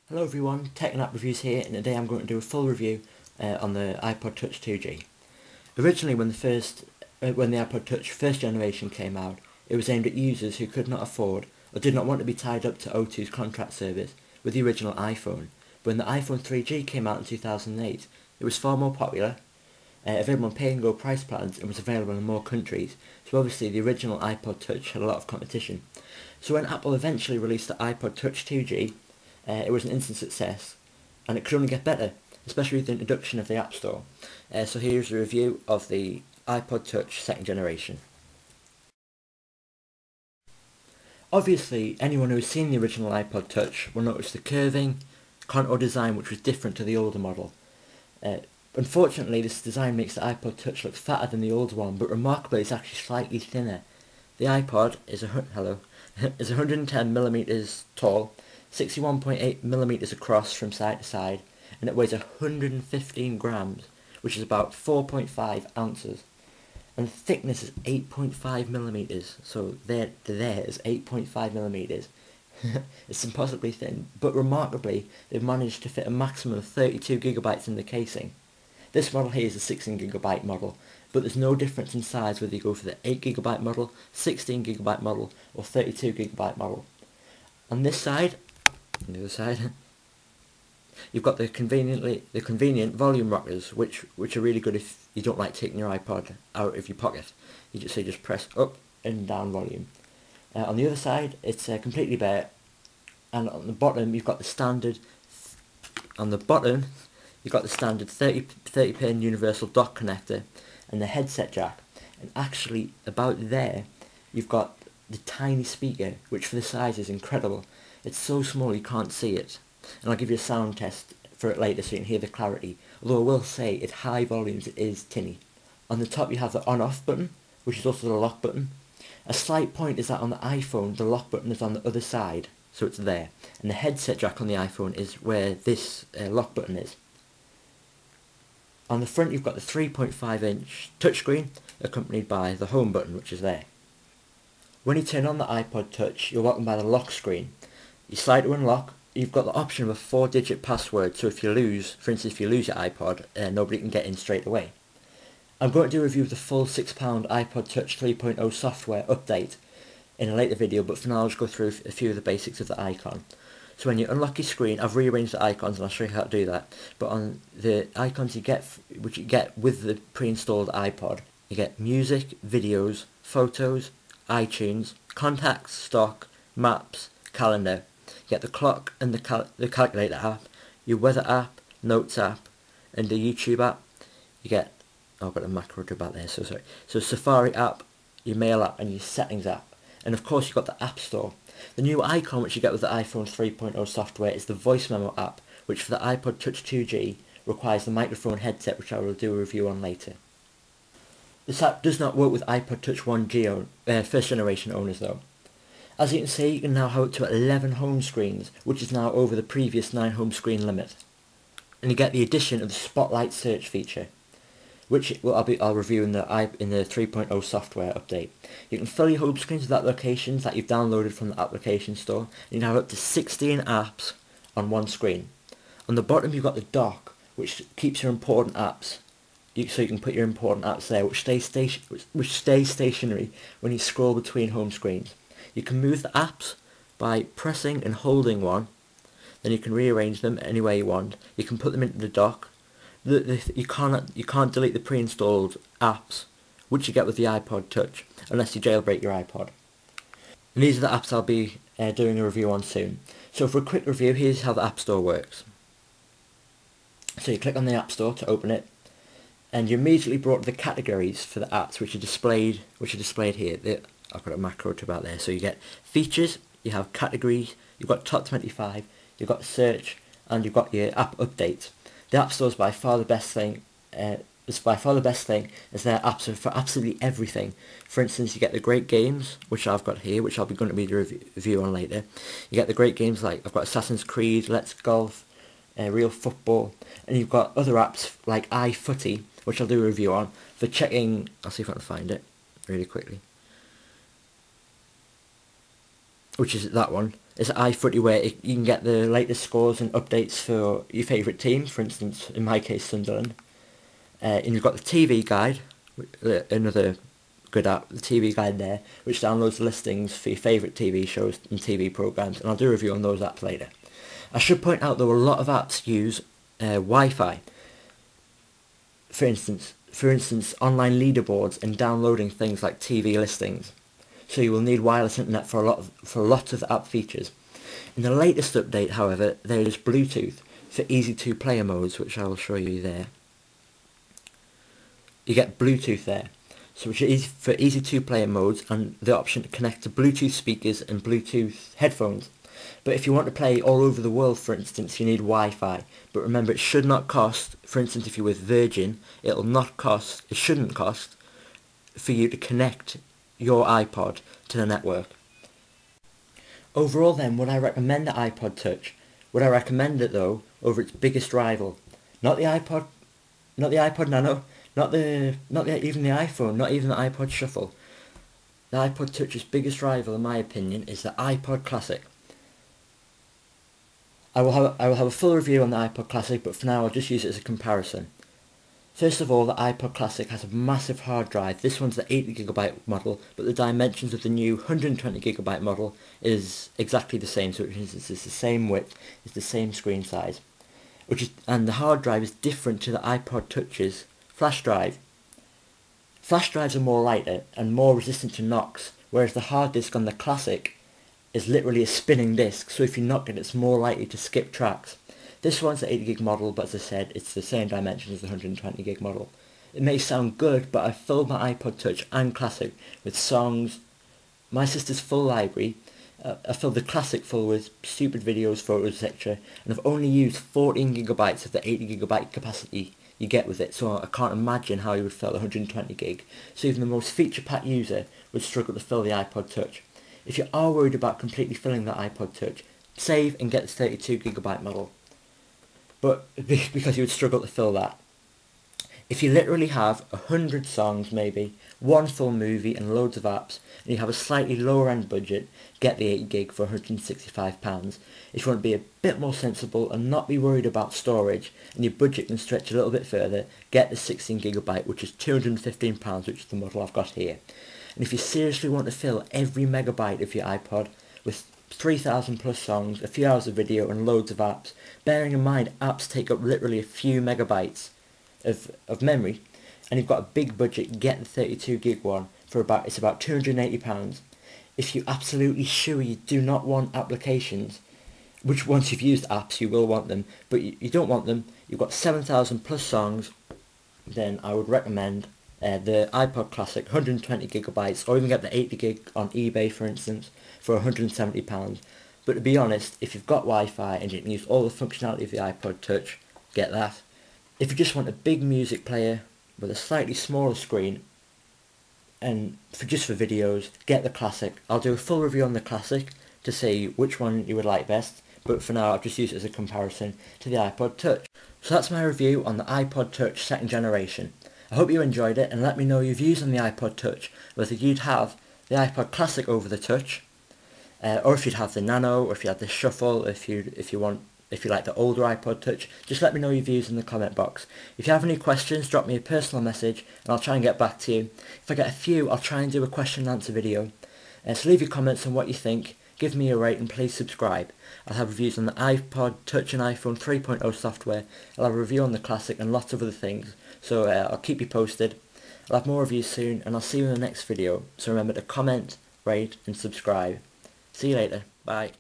Hello everyone, Tech and App Reviews here, and today I'm going to do a full review on the iPod Touch 2G. Originally when the iPod Touch first generation came out, it was aimed at users who could not afford or did not want to be tied up to O2's contract service with the original iPhone. But when the iPhone 3G came out in 2008, it was far more popular, available on pay-and-go price plans, and was available in more countries, so obviously the original iPod Touch had a lot of competition. So when Apple eventually released the iPod Touch 2G, it was an instant success, and it could only get better, especially with the introduction of the App Store. So here's a review of the iPod Touch second generation. Obviously, anyone who has seen the original iPod Touch will notice the curving, contour design which was different to the older model. Unfortunately, this design makes the iPod Touch look fatter than the older one, but remarkably it's actually slightly thinner. The iPod is is 110mm tall, 61.8mm across from side to side, and it weighs 115 grams, which is about 4.5 ounces. And the thickness is 8.5mm, so there is 8.5mm. It's impossibly thin, but remarkably, they've managed to fit a maximum of 32GB in the casing. This model here is a 16GB model, but there's no difference in size whether you go for the 8GB model, 16GB model, or 32GB model. On this side, on the other side, you've got the convenient volume rockers, which are really good if you don't like taking your iPod out of your pocket. You just press up and down volume. On the other side, it's completely bare, and on the bottom you've got the standard. On the bottom, you've got the standard 30 pin universal dock connector and the headset jack. And actually, about there, you've got the tiny speaker, which for the size is incredible. It's so small you can't see it. And I'll give you a sound test for it later so you can hear the clarity. Although I will say, at high volumes it is tinny. On the top you have the on-off button, which is also the lock button. A slight point is that on the iPhone, the lock button is on the other side, so it's there. And the headset jack on the iPhone is where this lock button is. On the front you've got the 3.5-inch touchscreen, accompanied by the home button, which is there. When you turn on the iPod Touch, you're welcomed by the lock screen. You slide to unlock. You've got the option of a 4-digit password, so if you lose, for instance if you lose your iPod, nobody can get in straight away. I'm going to do a review of the full £6 iPod Touch 3.0 software update in a later video, but for now I'll just go through a few of the basics of the icon. So when you unlock your screen, I've rearranged the icons and I'll show you how to do that. But on the icons which you get with the pre-installed iPod, you get music, videos, photos, iTunes, contacts, stock, maps, calendar. You get the clock and the calculator app, your weather app, notes app, and the YouTube app. You get, I've got a macro to about there, so sorry. So Safari app, your mail app, and your settings app. And of course you've got the App Store. The new icon which you get with the iPhone 3.0 software is the Voice Memo app, which for the iPod Touch 2G requires the microphone headset, which I will do a review on later. This app does not work with iPod Touch 1G first generation owners though. As you can see, you can now have up to 11 home screens, which is now over the previous 9 home screen limit. And you get the addition of the Spotlight search feature, which I'll review in the 3.0 software update. You can fill your home screens with applications that you've downloaded from the application store, and you can have up to 16 apps on one screen. On the bottom you've got the dock, which keeps your important apps, so you can put your important apps there, which stay stationary when you scroll between home screens. You can move the apps by pressing and holding one, then you can rearrange them any way you want. You can put them into the dock. You can't delete the pre-installed apps, which you get with the iPod Touch, unless you jailbreak your iPod. And these are the apps I'll be doing a review on soon. So for a quick review, here's how the App Store works. So you click on the App Store to open it, and you're immediately brought to the categories for the apps, which are displayed here. I've got a macro to about there. So you get features, you have categories, you've got top 25, you've got search, and you've got your app updates. The App Store is by far the best thing. As their apps are for absolutely everything. For instance, you get the great games, which I've got here, which I'll be going to be the review on later. You get the great games like I've got Assassin's Creed, Let's Golf, Real Football, and you've got other apps like iFooty, which I'll do a review on for checking. I'll see if I can find it really quickly. Which is that one. It's iFooty where you can get the latest scores and updates for your favourite team, for instance, in my case, Sunderland. And you've got the TV guide, another good app, the TV guide there, which downloads listings for your favourite TV shows and TV programmes, and I'll do a review on those apps later. I should point out though a lot of apps use Wi-Fi. For instance, online leaderboards and downloading things like TV listings. So you will need wireless internet for a lot of app features. In the latest update, however, there is Bluetooth for easy to player modes, which I will show you there. You get Bluetooth there, so which is for easy to player modes and the option to connect to Bluetooth speakers and Bluetooth headphones. But if you want to play all over the world, for instance, you need Wi-Fi. But remember, it should not cost, for instance, if you're with Virgin, it shouldn't cost for you to connect your iPod to the network. Overall then, would I recommend the iPod Touch? Would I recommend it though over its biggest rival? Not the iPod Nano, not even the iPhone, not even the iPod Shuffle. The iPod Touch's biggest rival, in my opinion, is the iPod Classic. I will have a full review on the iPod Classic, but for now I'll just use it as a comparison. First of all, the iPod Classic has a massive hard drive. This one's the 80GB model, but the dimensions of the new 120GB model is exactly the same, so it's the same width, it's the same screen size. And the hard drive is different to the iPod Touch's flash drive. Flash drives are more lighter and more resistant to knocks, whereas the hard disk on the Classic is literally a spinning disc, so if you knock it, it's more likely to skip tracks. This one's the 80GB model, but as I said, it's the same dimensions as the 120GB model. It may sound good, but I've filled my iPod Touch and Classic with songs, my sister's full library. I filled the Classic full with stupid videos, photos, etc. And I've only used 14GB of the 80GB capacity you get with it, so I can't imagine how you would fill 120GB. So even the most feature-packed user would struggle to fill the iPod Touch. If you are worried about completely filling the iPod Touch, save and get the 32GB model. But because you would struggle to fill that. If you literally have 100 songs maybe, one full movie and loads of apps, and you have a slightly lower end budget, get the 80GB for £165. If you want to be a bit more sensible and not be worried about storage, and your budget can stretch a little bit further, get the 16GB, which is £215, which is the model I've got here. And if you seriously want to fill every megabyte of your iPod with 3,000 plus songs, a few hours of video and loads of apps, bearing in mind apps take up literally a few megabytes of memory, and you've got a big budget, get the 32GB one for about £280. If you absolutely sure you do not want applications, which once you've used apps you will want them, but you don't want them, you've got 7,000 plus songs, then I would recommend the iPod Classic 120GB, or even get the 80GB on eBay for instance for £170. But to be honest, if you've got Wi-Fi and you can use all the functionality of the iPod Touch, get that. If you just want a big music player with a slightly smaller screen and just for videos, get the Classic. I'll do a full review on the Classic to see which one you would like best, but for now I've just used it as a comparison to the iPod Touch. So that's my review on the iPod Touch 2nd generation. I hope you enjoyed it, and let me know your views on the iPod Touch, whether you'd have the iPod Classic over the Touch, or if you'd have the Nano, or if you had the Shuffle, if you like the older iPod Touch. Just let me know your views in the comment box. If you have any questions, drop me a personal message and I'll try and get back to you. If I get a few, I'll try and do a question and answer video. So leave your comments on what you think, give me a rate and please subscribe. I'll have reviews on the iPod Touch and iPhone 3.0 software. I'll have a review on the Classic and lots of other things. So I'll keep you posted. I'll have more reviews soon and I'll see you in the next video. So remember to comment, rate and subscribe. See you later. Bye.